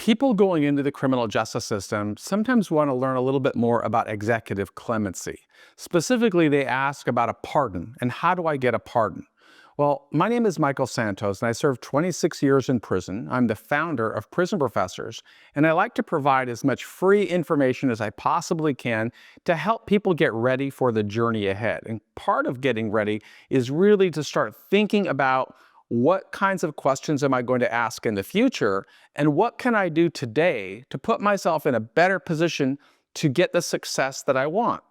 People going into the criminal justice system sometimes want to learn a little bit more about executive clemency. Specifically, they ask about a pardon and how do I get a pardon? Well, my name is Michael Santos and I served 26 years in prison. I'm the founder of Prison Professors, and I like to provide as much free information as I possibly can to help people get ready for the journey ahead. And part of getting ready is really to start thinking about what kinds of questions am I going to ask in the future, and what can I do today to put myself in a better position to get the success that I want?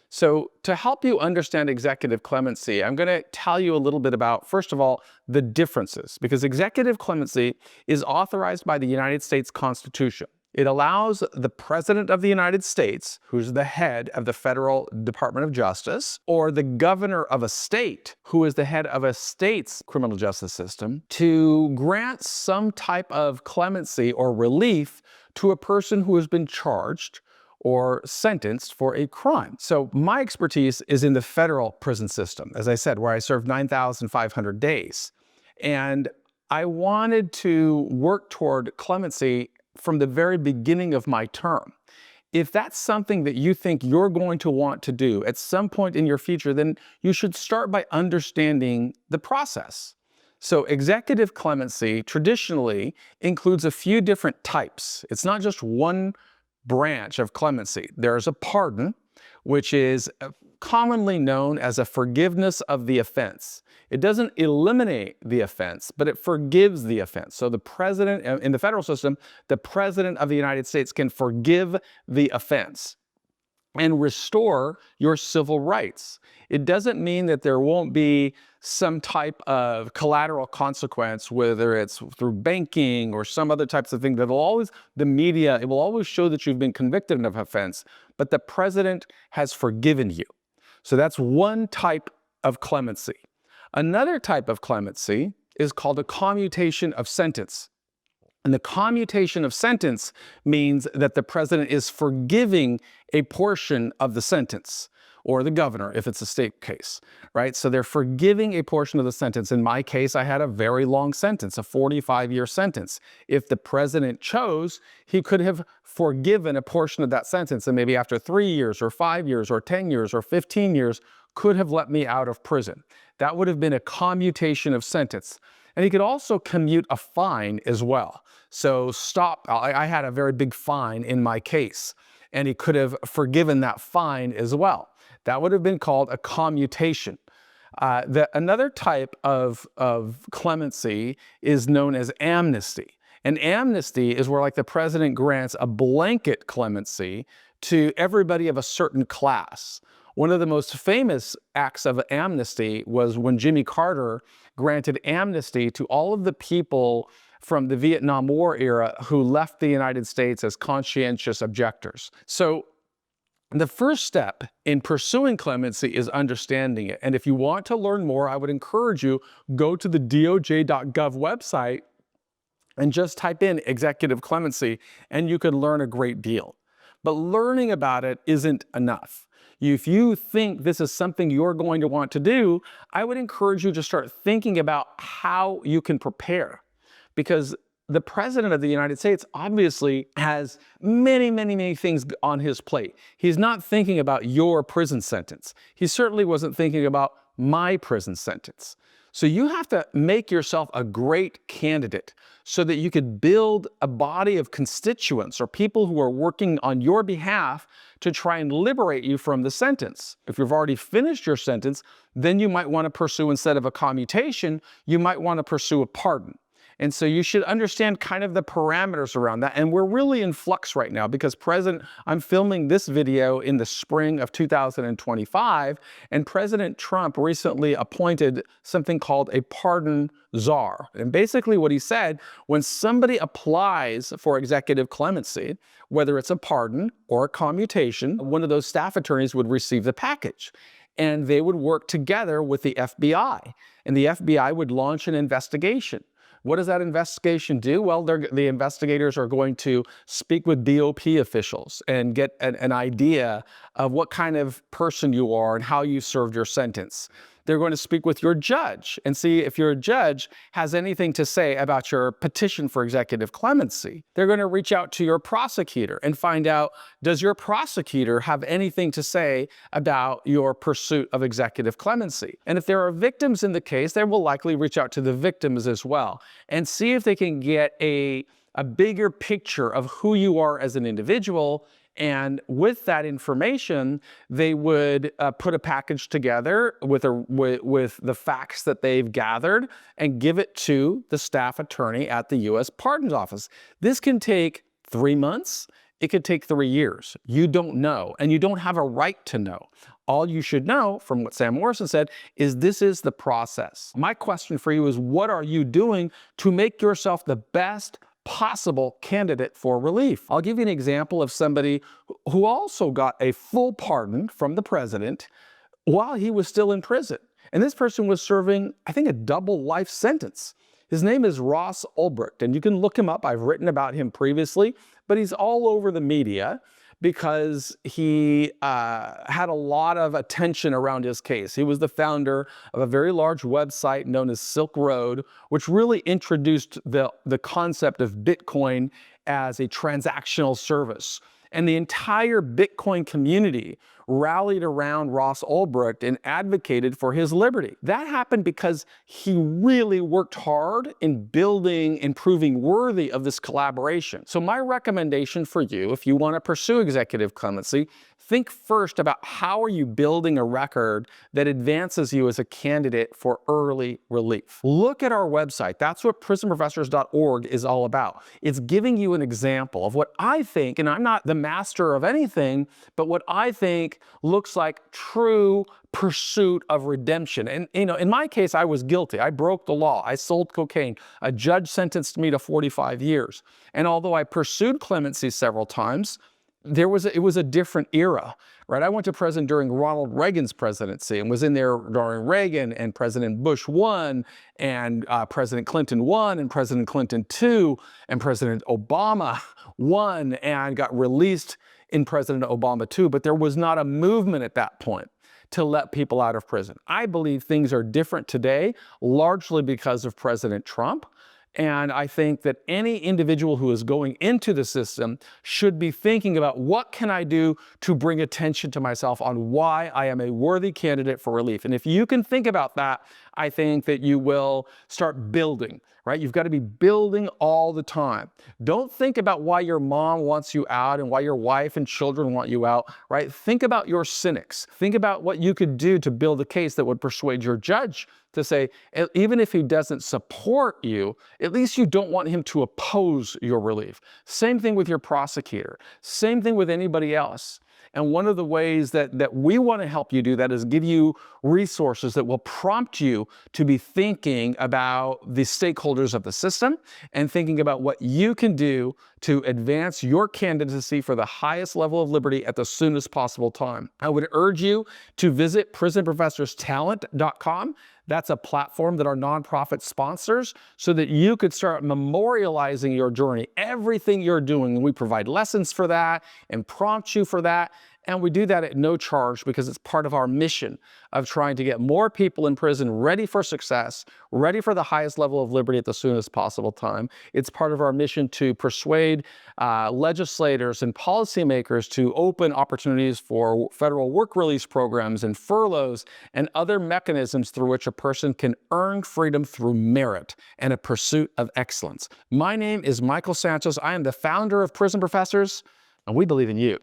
So to help you understand executive clemency, I'm going to tell you a little bit about, first of all, the differences, because executive clemency is authorized by the United States Constitution. It allows the President of the United States, who's the head of the Federal Department of Justice, or the governor of a state, who is the head of a state's criminal justice system, to grant some type of clemency or relief to a person who has been charged or sentenced for a crime. So my expertise is in the federal prison system, as I said, where I served 9,500 days. And I wanted to work toward clemency from the very beginning of my term. If that's something that you think you're going to want to do at some point in your future, then you should start by understanding the process. So executive clemency traditionally includes a few different types. It's not just one branch of clemency. There's a pardon, which is commonly known as a forgiveness of the offense. It doesn't eliminate the offense, but it forgives the offense. So the president, in the federal system, the president of the United States can forgive the offense and restore your civil rights. It doesn't mean that there won't be some type of collateral consequence, whether it's through banking or some other types of thing. That'll always, the media, it will always show that you've been convicted of an offense, but the president has forgiven you. So that's one type of clemency. Another type of clemency is called a commutation of sentence. And the commutation of sentence means that the president is forgiving a portion of the sentence, or the governor if it's a state case, right? So they're forgiving a portion of the sentence. In my case, I had a very long sentence, a 45-year sentence. If the president chose, he could have forgiven a portion of that sentence, and maybe after 3 years or 5 years or 10 years or 15 years, could have let me out of prison. That would have been a commutation of sentence. And he could also commute a fine as well. So I had a very big fine in my case, and he could have forgiven that fine as well. That would have been called a commutation. Another type of clemency is known as amnesty. And amnesty is where, like, the president grants a blanket clemency to everybody of a certain class. One of the most famous acts of amnesty was when Jimmy Carter granted amnesty to all of the people from the Vietnam War era who left the United States as conscientious objectors. So the first step in pursuing clemency is understanding it. And if you want to learn more, I would encourage you, go to the doj.gov website and just type in executive clemency, and you can learn a great deal. But learning about it isn't enough. If you think this is something you're going to want to do, I would encourage you to start thinking about how you can prepare. Because the President of the United States obviously has many things on his plate. He's not thinking about your prison sentence. He certainly wasn't thinking about my prison sentence. So you have to make yourself a great candidate so that you could build a body of constituents or people who are working on your behalf to try and liberate you from the sentence. If you've already finished your sentence, then you might want to pursue, instead of a commutation, you might want to pursue a pardon. And so you should understand kind of the parameters around that. And we're really in flux right now because I'm filming this video in the spring of 2025, and President Trump recently appointed something called a pardon czar. And basically what he said, when somebody applies for executive clemency, whether it's a pardon or a commutation, one of those staff attorneys would receive the package. And they would work together with the FBI. And the FBI would launch an investigation. What does that investigation do? Well, the investigators are going to speak with BOP officials and get an idea of what kind of person you are and how you served your sentence. They're going to speak with your judge and see if your judge has anything to say about your petition for executive clemency. They're going to reach out to your prosecutor and find out, does your prosecutor have anything to say about your pursuit of executive clemency? And if there are victims in the case, they will likely reach out to the victims as well and see if they can get a bigger picture of who you are as an individual. And with that information, they would put a package together with the facts that they've gathered and give it to the staff attorney at the U.S. Pardons Office. This can take 3 months. It could take 3 years. You don't know, and you don't have a right to know. All you should know, from what Sam Morrison said, is this is the process. My question for you is, what are you doing to make yourself the best possible candidate for relief? I'll give you an example of somebody who also got a full pardon from the president while he was still in prison. And this person was serving, I think, a double life sentence. His name is Ross Ulbricht, and you can look him up. I've written about him previously, but he's all over the media because he had a lot of attention around his case. He was the founder of a very large website known as Silk Road, which really introduced the concept of Bitcoin as a transactional service. And the entire Bitcoin community rallied around Ross Ulbricht and advocated for his liberty. That happened because he really worked hard in building and proving worthy of this collaboration. So my recommendation for you, if you want to pursue executive clemency, think first about how are you building a record that advances you as a candidate for early relief. Look at our website. That's what prisonprofessors.org is all about. It's giving you an example of what I think, and I'm not the master of anything, but what I think looks like true pursuit of redemption. And in my case, I was guilty. I broke the law. I sold cocaine. A judge sentenced me to 45 years. And although I pursued clemency several times, it was a different era, right? I went to prison during Ronald Reagan's presidency and was in there during Reagan and President Bush 1 and President Clinton 1 and President Clinton 2 and President Obama 1 and got released in President Obama 2. But there was not a movement at that point to let people out of prison. I believe things are different today, largely because of President Trump. And I think that any individual who is going into the system should be thinking about what can I do to bring attention to myself on why I am a worthy candidate for relief. And if you can think about that, I think that you will start building, right? You've got to be building all the time. Don't think about why your mom wants you out and why your wife and children want you out, right? Think about your cynics. Think about what you could do to build a case that would persuade your judge to say, even if he doesn't support you, at least you don't want him to oppose your relief. Same thing with your prosecutor. Same thing with anybody else. And one of the ways that we want to help you do that is give you resources that will prompt you to be thinking about the stakeholders of the system and thinking about what you can do to advance your candidacy for the highest level of liberty at the soonest possible time. I would urge you to visit prisonprofessorstalent.com. That's a platform that our nonprofit sponsors so that you could start memorializing your journey, everything you're doing. We provide lessons for that and prompt you for that. And we do that at no charge because it's part of our mission of trying to get more people in prison ready for success, ready for the highest level of liberty at the soonest possible time. It's part of our mission to persuade legislators and policymakers to open opportunities for federal work release programs and furloughs and other mechanisms through which a person can earn freedom through merit and a pursuit of excellence. My name is Michael Santos. I am the founder of Prison Professors, and we believe in you.